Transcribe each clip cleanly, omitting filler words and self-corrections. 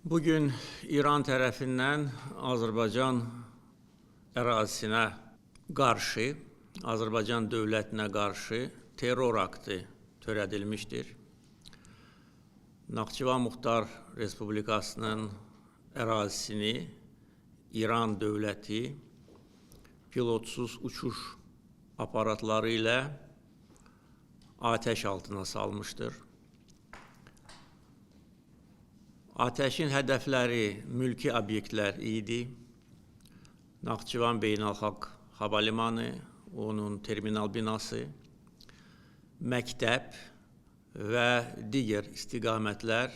Bugün İran tərəfindən Azərbaycan ərazisinə qarşı, Azərbaycan dövlətinə qarşı terror aktı törədilmişdir. Naxçıvan Muxtar Respublikasının ərazisini İran dövləti pilotsuz uçuş aparatları ilə atəş altına salmışdır. Atəşin hədəfləri mülki obyektlər idi. Naxçıvan Beynəlxalq Hava Limanı, onun terminal binası, məktəb və digər istiqamətlər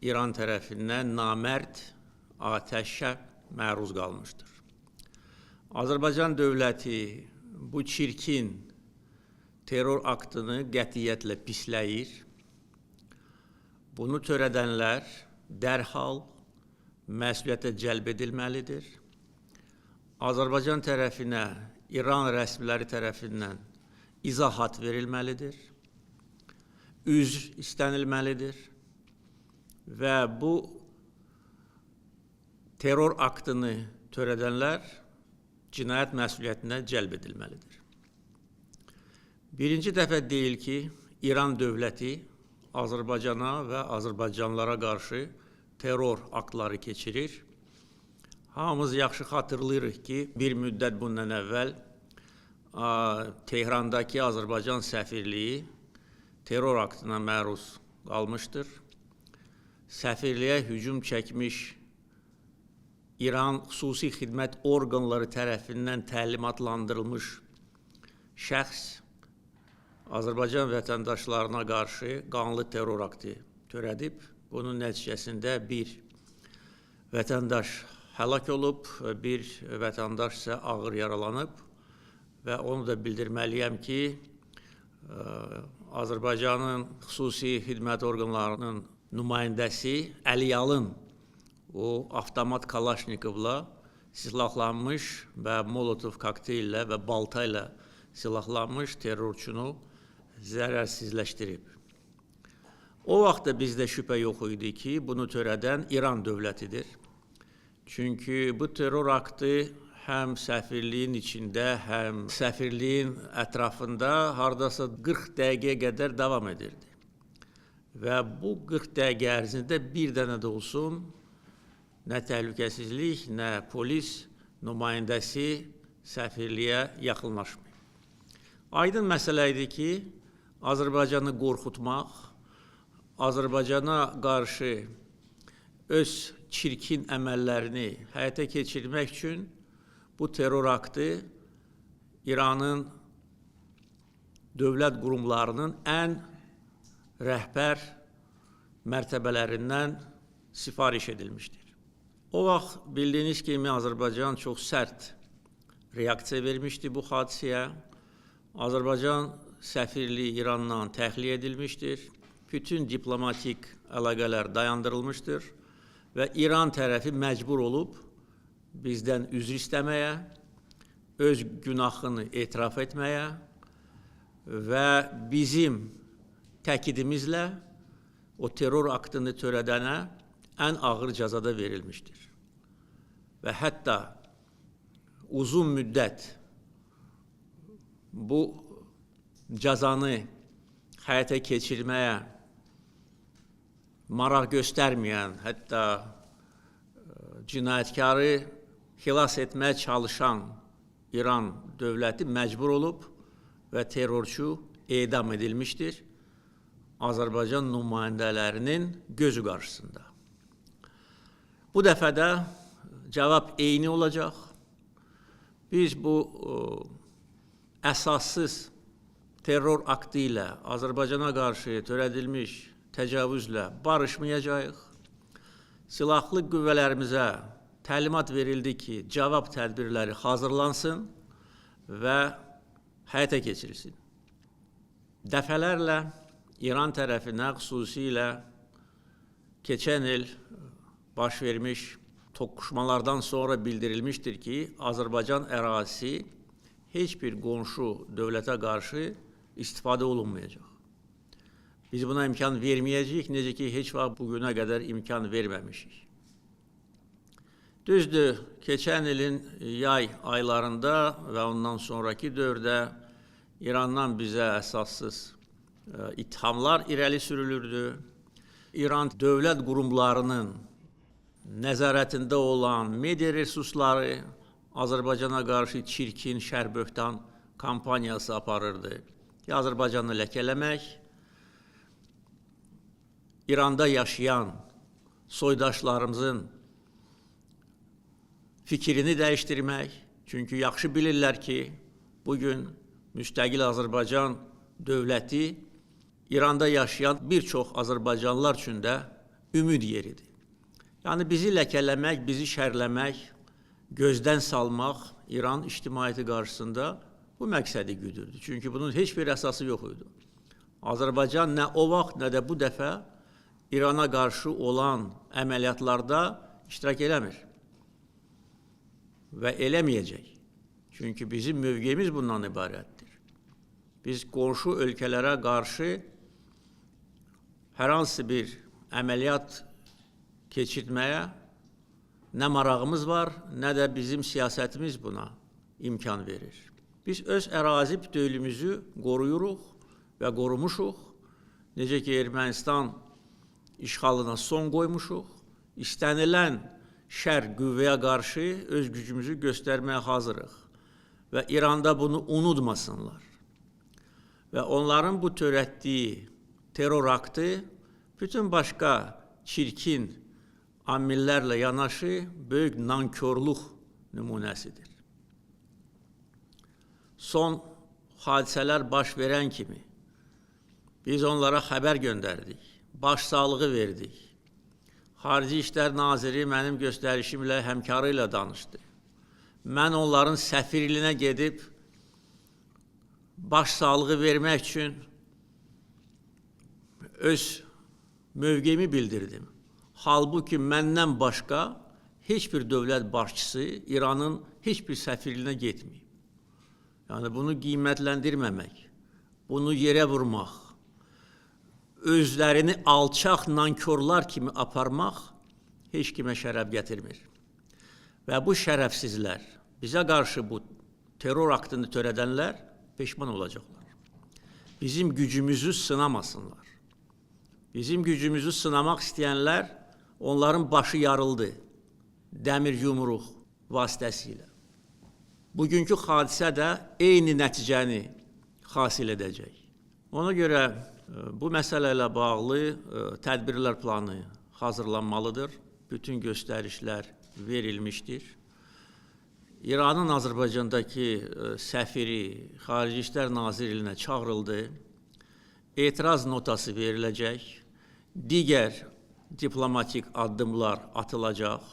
İran tərəfindən namərd atəşə məruz qalmışdır. Azərbaycan dövləti bu çirkin terror aktını qətiyyətlə pisləyir. Bunu törədənlər dərhal məsuliyyətə cəlb edilməlidir. Azərbaycan tərəfinə İran rəsmiləri tərəfindən izahat verilməlidir. Üzr istənilməlidir və bu terror aktını törədənlər cinayət məsuliyyətinə cəlb edilməlidir. Birinci dəfə deyil ki, İran dövləti Azərbaycana və Azərbaycanlılara qarşı terror aktları keçirir. Hamımız yaxşı xatırlayırıq ki, bir müddət bundan əvvəl Tehrandakı Azərbaycan səfirliyi terror aktına məruz qalmışdır. Səfirliyə hücum çəkmiş İran xüsusi xidmət orqanları tərəfindən təlimatlandırılmış şəxs Azərbaycan vətəndaşlarına qarşı qanlı terror aktı törədib. Bunun nəticəsində bir vətəndaş həlak olub, bir vətəndaş isə ağır yaralanıb və onu da bildirməliyəm ki, Azərbaycanın xüsusi xidmət orqanlarının nümayəndəsi Əliyalın o avtomat Kalaşnikovla silahlanmış və Molotov kokteyllə və balta ilə silahlanmış terrorçunu zərərsizləşdirib. O vaxtda bizdə şübhə yox idi ki, bunu törədən İran dövlətidir. Çünki bu terror aktı həm səfirliyin içində, həm səfirliyin ətrafında hardasa 40 dəqiqəyə qədər davam edirdi. Və bu 40 dəqiqə ərzində bir dənə də olsun nə təhlükəsizlik, nə polis nümayəndəsi səfirliyə yaxınlaşmıyor. Aydın məsələ idi ki, Azərbaycanı qorxutmaq, Azərbaycana qarşı öz çirkin əməllərini həyata keçirmək üçün bu terror aktı İranın dövlət qurumlarının ən rəhbər mərtəbələrindən sifariş edilmişdir. O vaxt bildiyiniz kimi Azərbaycan çox sərt reaksiya vermişdi bu hadisəyə. Azərbaycan səfirliyi İrandan təxliyə edilmişdir. Bütün diplomatik əlaqələr dayandırılmışdır və İran tərəfi məcbur olub bizdən üzr istəməyə, öz günahını etiraf etməyə və bizim təkidimizlə o terror aktını törədənə ən ağır cəzada verilmişdir. Və hətta uzun müddət bu cəzanı həyata keçirməyə maraq göstərməyən, hətta cinayətkarı xilas etməyə çalışan İran dövləti məcbur olub və terrorçu edam edilmişdir Azərbaycan nümayəndələrinin gözü qarşısında. Bu dəfə də cavab eyni olacaq. Biz bu əsassız terror aktı ilə Azərbaycana qarşı törədilmiş təcavüzlə barışmayacağıq. Silahlı qüvvələrimizə təlimat verildi ki, cavab tədbirləri hazırlansın və həyata keçirilsin. Dəfələrlə İran tərəfinə xüsusilə keçən il baş vermiş toqquşmalardan sonra bildirilmişdir ki, Azərbaycan ərazisi heç bir qonşu dövlətə qarşı istifadə olunmayacaq. Biz buna imkan verməyəcəyik, necə ki, heç vaxt bugünə qədər imkan verməmişik. Düzdür, keçən ilin yay aylarında və ondan sonraki dövrdə İrandan bizə əsassız ithamlar irəli sürülürdü. İran dövlət qurumlarının nəzarətində olan media resursları Azərbaycana qarşı çirkin, şərböhtan kampaniyası aparırdı. Azərbaycanı ləkələmək, İranda yaşayan soydaşlarımızın fikrini dəyişdirmək. Çünki yaxşı bilirlər ki, bugün müstəqil Azərbaycan dövləti İranda yaşayan bir çox Azərbaycanlılar üçün də ümid yeridir. Yəni bizi ləkələmək, bizi şərləmək, gözdən salmaq İran ictimaiyyəti qarşısında bu məqsədi güdürdü. Çünki bunun heç bir əsası yox idi. Azərbaycan nə o vaxt, nə də bu dəfə İrana qarşı olan əməliyyatlarda iştirak eləmir və eləməyəcək. Çünki bizim mövqeyimiz bundan ibarətdir. Biz qonşu ölkələrə qarşı hər hansı bir əməliyyat keçirtməyə nə marağımız var, nə də bizim siyasətimiz buna imkan verir. Biz öz ərazi bütövlüyümüzü qoruyuruq və qorumuşuq. Necə ki, Ermənistan işğalına son qoymuşuq. İstənilən şər qüvvəyə qarşı öz gücümüzü göstərməyə hazırıq. Və İranda bunu unutmasınlar. Və onların bu törətdiyi terror aktı bütün başqa çirkin amillərlə yanaşı böyük nankörlük nümunəsidir. Son hadisələr baş verən kimi biz onlara xəbər göndərdik, başsağlığı verdik. Xarici İşlər Naziri mənim göstərişimlə, həmkarı ilə danışdı. Mən onların səfirliyinə gedib başsağlığı vermək üçün öz mövqeyimi bildirdim. Halbuki məndən başqa heç bir dövlət başçısı İranın heç bir səfirliyinə getməyib. Yəni bunu qiymətləndirməmək, bunu yerə vurmaq, özlərini alçaq nankörlər kimi aparmaq heç kimə şərəf gətirmir. Və bu şərəfsizlər, bizə qarşı bu terror aktını törədənlər peşman olacaqlar. Bizim gücümüzü sınamasınlar. Bizim gücümüzü sınamaq istəyənlər, onların başı yarıldı dəmir yumruq vasitəsilə. Bugünkü hadisə də eyni nəticəni hasil edəcək. Ona görə bu məsələ ilə bağlı tədbirlər planı hazırlanmalıdır. Bütün göstərişlər verilmişdir. İranın Azərbaycandakı səfiri Xarici İşlər Nazirliyinə çağırıldı. Etiraz notası veriləcək. Digər diplomatik addımlar atılacaq.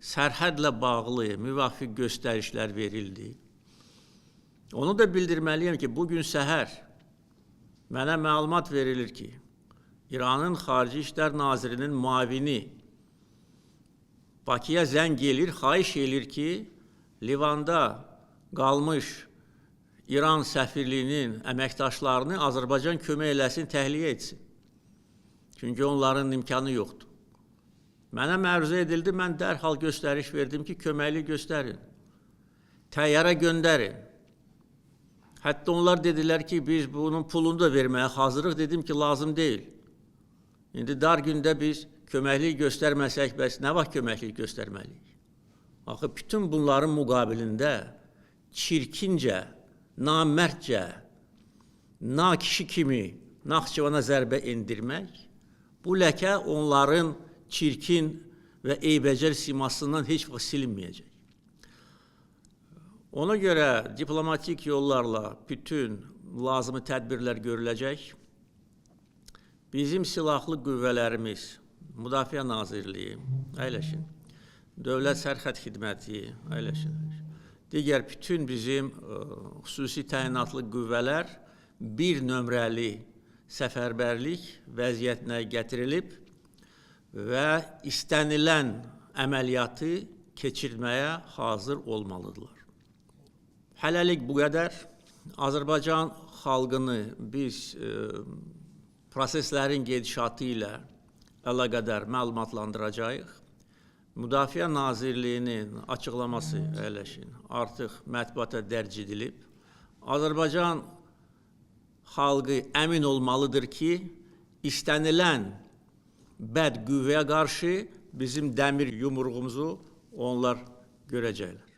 Sərhədlə bağlı müvafiq göstərişlər verildi. Onu da bildirməliyəm ki, bugün səhər mənə məlumat verilir ki, İranın Xarici İşlər Nazirinin müavini Bakıya zəng edir, xahiş edir ki, Livanda qalmış İran səfirliyinin əməkdaşlarını Azərbaycan kömək eləsin, təxliyə etsin. Çünki onların imkanı yoxdur. Mənə məruzə edildi, mən dərhal göstəriş verdim ki, köməkli göstərin, təyyarə göndərin. Hətta onlar dedilər ki, biz bunun pulunu da verməyə hazırıq, dedim ki, lazım deyil. İndi dar gündə biz köməklik göstərməsək, bəs nə vaxt köməklik göstərməliyik? Axı, bütün bunların müqabilində çirkincə, namərdcə, nakişi kimi Naxçıvana zərbə endirmək, bu ləkə onların çirkin və eybəcər simasından heç vaxt silinməyəcək. Ona görə diplomatik yollarla bütün lazımi tədbirlər görüləcək. Bizim silahlı qüvvələrimiz, Müdafiə Nazirliyi, əyləşin, Dövlət Sərhəd Xidməti, əyləşin, digər bütün bizim xüsusi təyinatlı qüvvələr bir nömrəli səfərbərlik vəziyyətinə gətirilib və istənilən əməliyyatı keçirməyə hazır olmalıdırlar. Hələlik bu qədər. Azərbaycan xalqını biz proseslərin gedişatı ilə əlaqədar məlumatlandıracağıq. Müdafiə Nazirliyinin açıqlaması əyləşin artıq mətbuata dərc edilib. Azərbaycan xalqı əmin olmalıdır ki, istənilən bəd qüvvəyə qarşı bizim dəmir yumruğumuzu onlar görəcəklər.